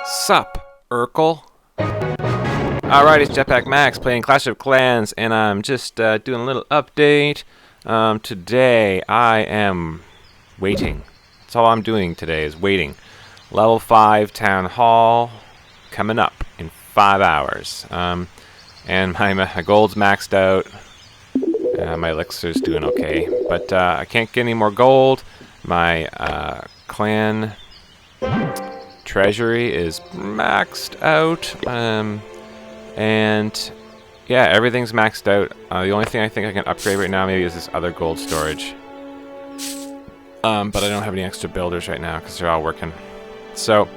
Sup, Urkel? Alright, it's JetpackMax playing Clash of Clans, and I'm just doing a little update. Today, I am waiting. That's all I'm doing today, is waiting. Level 5 Town Hall coming up in 5 hours. And my gold's maxed out. My elixir's doing okay. But I can't get any more gold. My clan treasury is maxed out. And yeah, everything's maxed out. The only thing I think I can upgrade right now maybe is this other gold storage. But I don't have any extra builders right now because they're all working. So,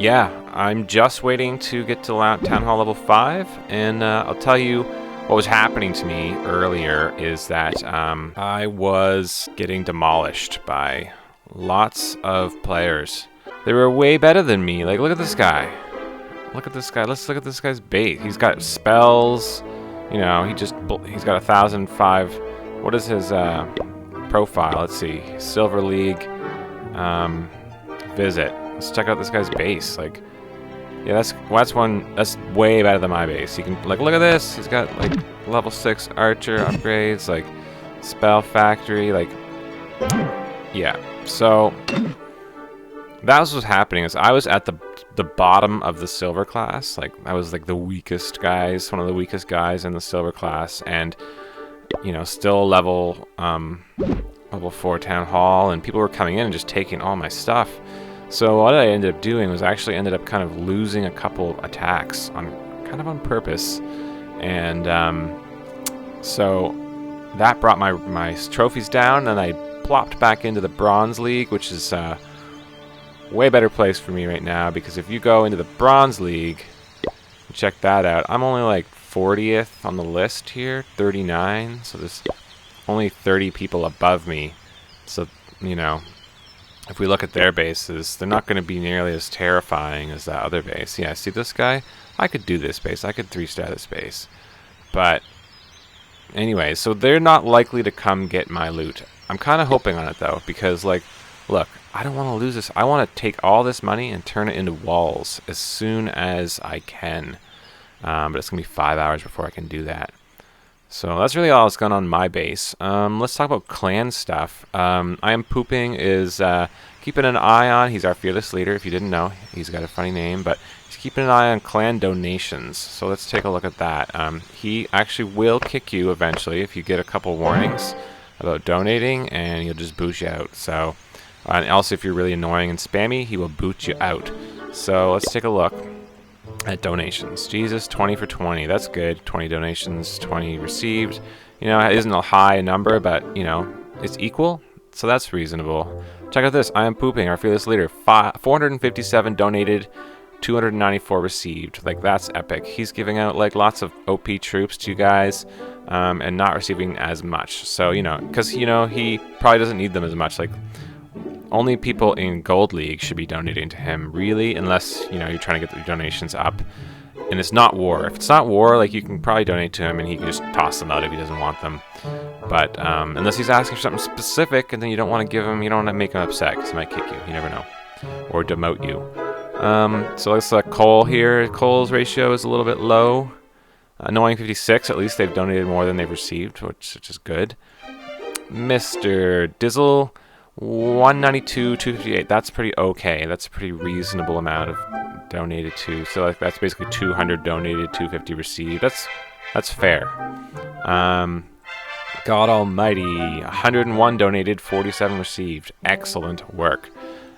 yeah, I'm just waiting to get to Town Hall level 5, and I'll tell you what was happening to me earlier is that I was getting demolished by lots of players. They were way better than me. Like, look at this guy. Look at this guy. Let's look at this guy's bait. He's got spells. You know, he's got 1,005. What is his profile? Let's see. Silver League. Visit. Let's check out this guy's base. Like, yeah, that's way better than my base. You can look at this. He's got like level 6 archer upgrades, like spell factory, like yeah. So that was what's happening. Is I was at the bottom of the silver class. Like I was like the weakest guys, one of the weakest guys in the silver class, and you know, still level 4 town hall, and people were coming in and just taking all my stuff. So what I ended up doing was actually ended up kind of losing a couple attacks kind of on purpose, and so that brought my trophies down, and I plopped back into the bronze league, which is way better place for me right now, because if you go into the bronze league, check that out, I'm only like 40th on the list here, 39, so there's only 30 people above me. So, you know, if we look at their bases, they're not going to be nearly as terrifying as that other base. Yeah, see this guy? I could do this base. I could 3-star this base. But anyway, so they're not likely to come get my loot. I'm kind of hoping on it, though, because, like, look, I don't want to lose this. I want to take all this money and turn it into walls as soon as I can. But it's going to be 5 hours before I can do that. So that's really all that's going on in my base. Let's talk about clan stuff. I Am Pooping is keeping an eye on. He's our fearless leader. If you didn't know, he's got a funny name, but he's keeping an eye on clan donations. So let's take a look at that. He actually will kick you eventually if you get a couple warnings about donating, and he'll just boot you out. So, and also if you're really annoying and spammy, he will boot you out. So let's take a look at donations. Jesus, 20 for 20. That's good. 20 donations, 20 received. You know, it isn't a high number, but, you know, it's equal. So that's reasonable. Check out this. I Am Pooping, our fearless leader. 457 donated, 294 received. Like, that's epic. He's giving out, like, lots of OP troops to you guys, and not receiving as much. So, you know, because, you know, he probably doesn't need them as much. Like, only people in Gold League should be donating to him, really, unless, you know, you're trying to get the donations up. And it's not war. If it's not war, like, you can probably donate to him and he can just toss them out if he doesn't want them. But unless he's asking for something specific, and then you don't want to give him, you don't want to make him upset, because he might kick you. You never know. Or demote you. So let's select Cole here. Cole's ratio is a little bit low. Annoying 56. At least they've donated more than they've received, which is good. Mr. Dizzle, 192, 258. That's pretty okay. That's a pretty reasonable amount of donated to. So like that's basically 200 donated, 250 received. That's fair. God Almighty, 101 donated, 47 received. Excellent work.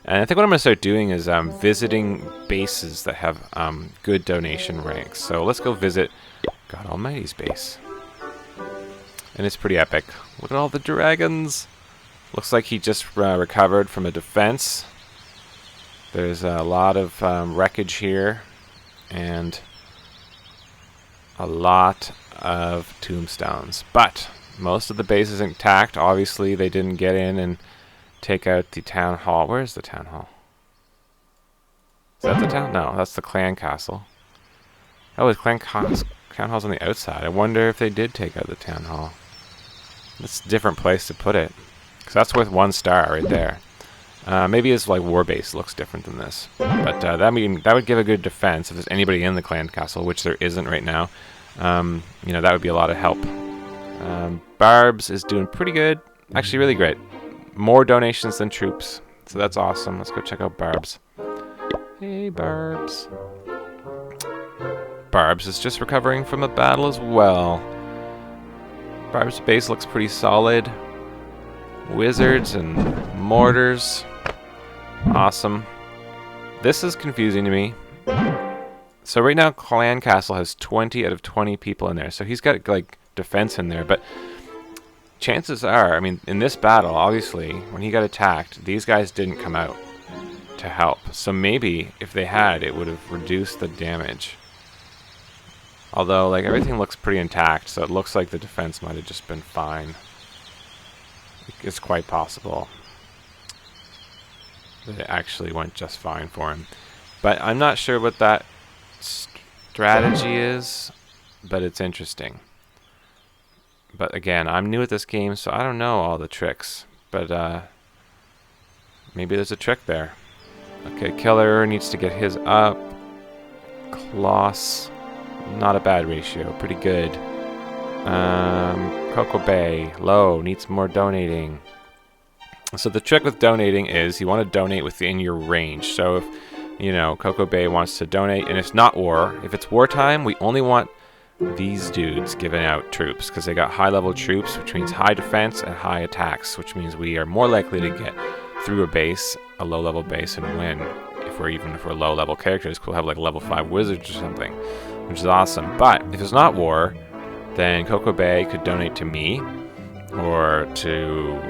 And I think what I'm going to start doing is visiting bases that have good donation ranks. So let's go visit God Almighty's base. And it's pretty epic. Look at all the dragons. Looks like he just recovered from a defense. There's a lot of wreckage here, and a lot of tombstones. But most of the base is intact. Obviously, they didn't get in and take out the town hall. Where's the town hall? Is that the town? No, that's the clan castle. Oh, the town hall's on the outside. I wonder if they did take out the town hall. That's a different place to put it. Because that's worth 1 star right there. Maybe his like war base looks different than this, but that would give a good defense if there's anybody in the clan castle, which there isn't right now. You know, that would be a lot of help. Barbs is doing pretty good, actually really great. More donations than troops, so that's awesome. Let's go check out Barbs. Hey, Barbs. Barbs is just recovering from a battle as well. Barb's base looks pretty solid. Wizards and mortars. Awesome. This is confusing to me. So right now Clan Castle has 20 out of 20 people in there. So he's got like defense in there, but chances are, I mean, in this battle, obviously, when he got attacked, these guys didn't come out to help. So maybe if they had, it would have reduced the damage. Although, like, everything looks pretty intact, so it looks like the defense might have just been fine. It's quite possible that it actually went just fine for him. But I'm not sure what that strategy is, but it's interesting. But again, I'm new at this game, so I don't know all the tricks. But maybe there's a trick there. Okay, Killer needs to get his up. Kloss, not a bad ratio, pretty good. Coco Bay, low, needs more donating. So the trick with donating is you want to donate within your range. So if, you know, Coco Bay wants to donate, and it's not war, if it's wartime, we only want these dudes giving out troops, because they got high level troops, which means high defense and high attacks, which means we are more likely to get through a base, a low level base, and win. If we're low level characters, we'll have like level 5 wizards or something, which is awesome. But if it's not war, then Coco Bay could donate to me or to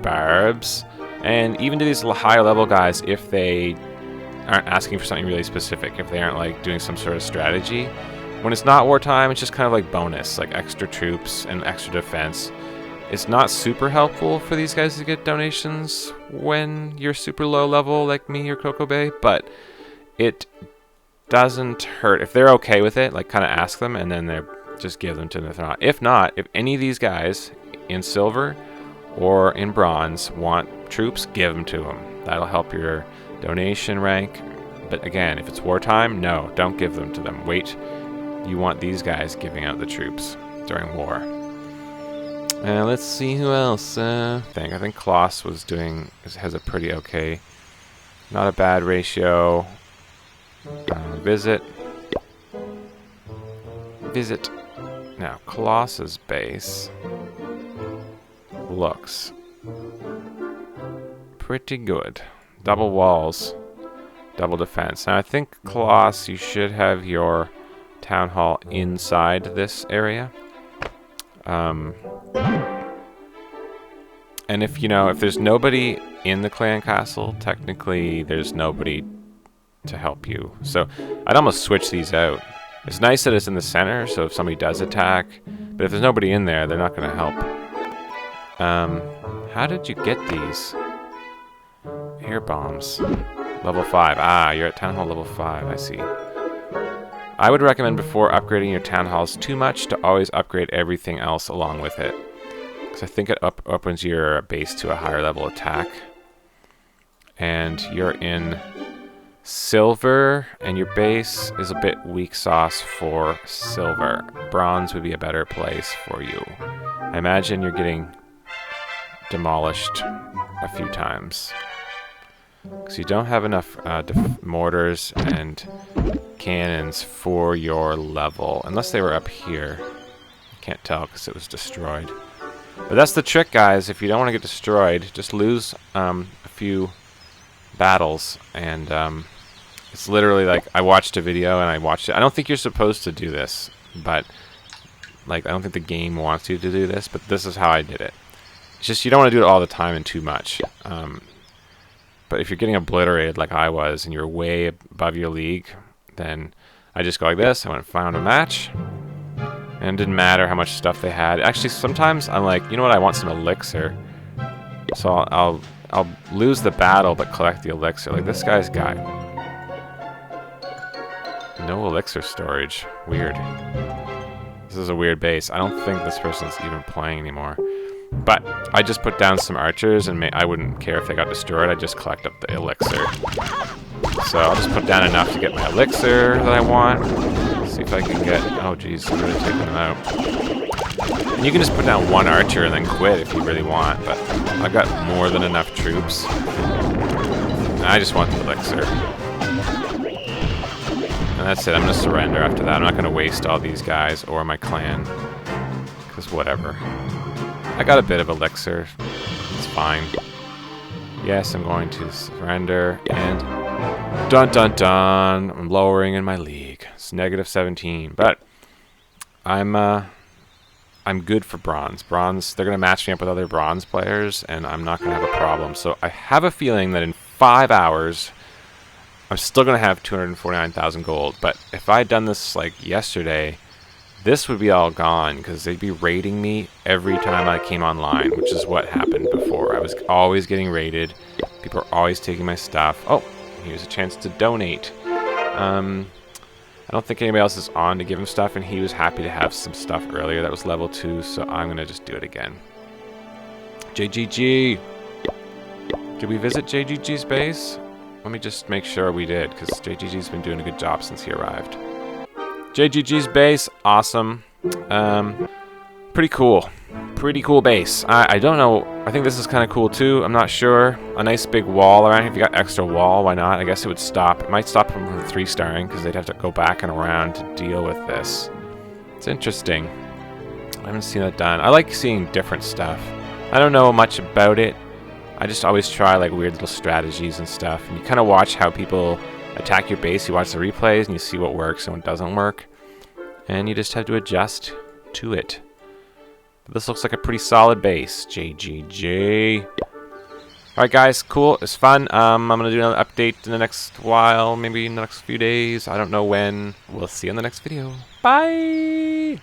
Barbs, and even to these higher level guys if they aren't asking for something really specific, if they aren't like doing some sort of strategy. When it's not wartime, it's just kind of like bonus, like extra troops and extra defense. It's not super helpful for these guys to get donations when you're super low level like me or Coco Bay, but it doesn't hurt. If they're okay with it, like kind of ask them and then they're just give them to them. If not, if any of these guys in silver or in bronze want troops, give them to them. That'll help your donation rank. But again, if it's wartime, no, don't give them to them. Wait, you want these guys giving out the troops during war. Let's see who else. I think Kloss has a pretty okay, not a bad ratio. Visit. Now, Kloss's base looks pretty good. Double walls, double defense. Now, I think Kloss, you should have your town hall inside this area. And if there's nobody in the clan castle, technically there's nobody to help you. So I'd almost switch these out. It's nice that it's in the center, so if somebody does attack, but if there's nobody in there, they're not going to help. How did you get these? Air bombs. Level 5. Ah, you're at town hall level 5, I see. I would recommend before upgrading your town halls too much to always upgrade everything else along with it. Because I think it opens your base to a higher level attack. And you're in silver, and your base is a bit weak sauce for silver. Bronze would be a better place for you. I imagine you're getting demolished a few times. Because you don't have enough mortars and cannons for your level. Unless they were up here. Can't tell because it was destroyed. But that's the trick, guys. If you don't want to get destroyed, just lose a few battles. And it's literally like, I watched a video and I watched it. I don't think you're supposed to do this. But like, I don't think the game wants you to do this. But this is how I did it. It's just you don't want to do it all the time and too much. But if you're getting obliterated like I was and you're way above your league, then I just go like this. I went and found a match. And it didn't matter how much stuff they had. Actually, sometimes I'm like, you know what? I want some elixir. So I'll lose the battle but collect the elixir. Like this guy's got no elixir storage. Weird. This is a weird base. I don't think this person's even playing anymore. But I just put down some archers, and I wouldn't care if they got destroyed. I'd just collect up the elixir. So I'll just put down enough to get my elixir that I want. See if I can get... Oh, geez, I'm really taking them out. And you can just put down one archer and then quit if you really want, but I've got more than enough troops. And I just want the elixir. And that's it. I'm going to surrender after that. I'm not going to waste all these guys or my clan. Because whatever. I got a bit of elixir. It's fine. Yes, I'm going to surrender. And dun dun dun. I'm lowering in my league. It's negative 17. But I'm good for bronze. Bronze, they're going to match me up with other bronze players, and I'm not going to have a problem. So I have a feeling that in 5 hours, I'm still going to have 249,000 gold. But if I had done this like yesterday, this would be all gone because they'd be raiding me every time I came online, which is what happened before. I was always getting raided. People are always taking my stuff. Oh, here's a chance to donate. I don't think anybody else is on to give him stuff, and he was happy to have some stuff earlier that was level 2, so I'm going to just do it again. JGG! Did we visit JGG's base? Let me just make sure we did, because JGG's been doing a good job since he arrived. JGG's base, awesome. Pretty cool. Pretty cool base. I don't know. I think this is kind of cool too. I'm not sure. A nice big wall around here. If you got extra wall, why not? I guess it would stop. It might stop them from 3-starring because they'd have to go back and around to deal with this. It's interesting. I haven't seen that done. I like seeing different stuff. I don't know much about it. I just always try like weird little strategies and stuff. And you kind of watch how people attack your base. You watch the replays and you see what works and what doesn't work. And you just have to adjust to it. This looks like a pretty solid base. JGG. Alright guys, cool. It's fun. I'm going to do another update in the next while. Maybe in the next few days. I don't know when. We'll see you in the next video. Bye!